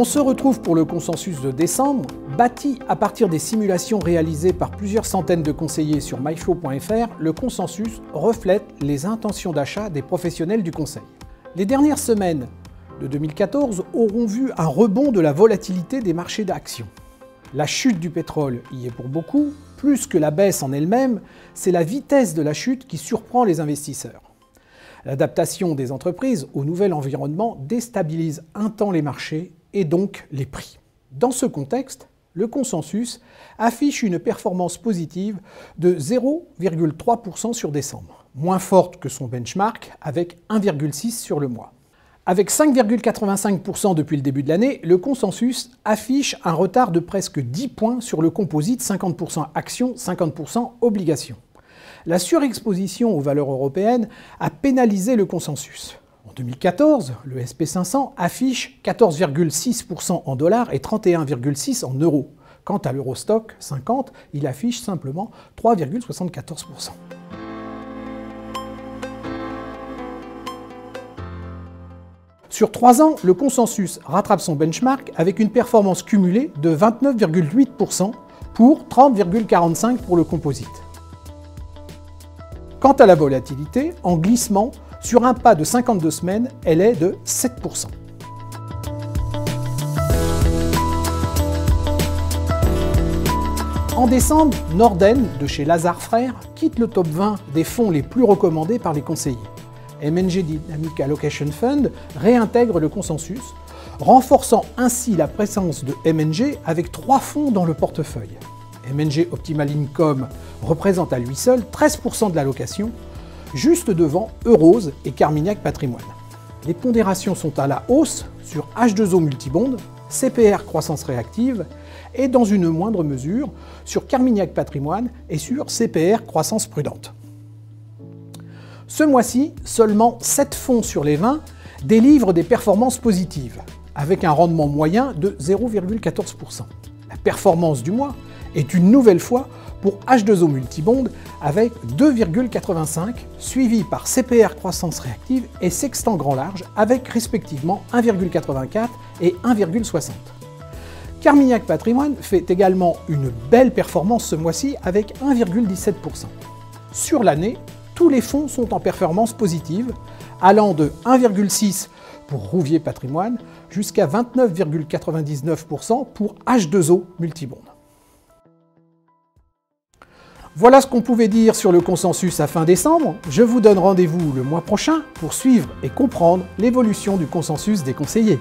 On se retrouve pour le consensus de décembre, bâti à partir des simulations réalisées par plusieurs centaines de conseillers sur myflow.fr. Le consensus reflète les intentions d'achat des professionnels du conseil. Les dernières semaines de 2014 auront vu un rebond de la volatilité des marchés d'actions. La chute du pétrole y est pour beaucoup, plus que la baisse en elle-même, c'est la vitesse de la chute qui surprend les investisseurs. L'adaptation des entreprises au nouvel environnement déstabilise un temps les marchés et donc les prix. Dans ce contexte, le consensus affiche une performance positive de 0,3% sur décembre, moins forte que son benchmark avec 1,6% sur le mois. Avec 5,85% depuis le début de l'année, le consensus affiche un retard de presque 10 points sur le composite 50% actions, 50% obligations. La surexposition aux valeurs européennes a pénalisé le consensus. En 2014, le SP500 affiche 14,6% en dollars et 31,6% en euros. Quant à l'Eurostock 50, il affiche simplement 3,74%. Sur 3 ans, le consensus rattrape son benchmark avec une performance cumulée de 29,8% pour 30,45% pour le composite. Quant à la volatilité, en glissement, sur un pas de 52 semaines, elle est de 7%. En décembre, Norden, de chez Lazard Frères, quitte le top 20 des fonds les plus recommandés par les conseillers. M&G Dynamic Allocation Fund réintègre le consensus, renforçant ainsi la présence de M&G avec 3 fonds dans le portefeuille. M&G Optimal Income représente à lui seul 13% de l'allocation, juste devant Eurose et Carmignac Patrimoine. Les pondérations sont à la hausse sur H2O Multibond, CPR Croissance Réactive et dans une moindre mesure sur Carmignac Patrimoine et sur CPR Croissance Prudente. Ce mois-ci, seulement 7 fonds sur les 20 délivrent des performances positives, avec un rendement moyen de 0,14%. La performance du mois est une nouvelle fois pour H2O Multibond avec 2,85, suivi par CPR Croissance Réactive et Sextant Grand Large avec respectivement 1,84 et 1,60. Carmignac Patrimoine fait également une belle performance ce mois-ci avec 1,17%. Sur l'année, tous les fonds sont en performance positive, allant de 1,6 pour Rouvier Patrimoine jusqu'à 29,99% pour H2O Multibond. Voilà ce qu'on pouvait dire sur le consensus à fin décembre. Je vous donne rendez-vous le mois prochain pour suivre et comprendre l'évolution du consensus des conseillers.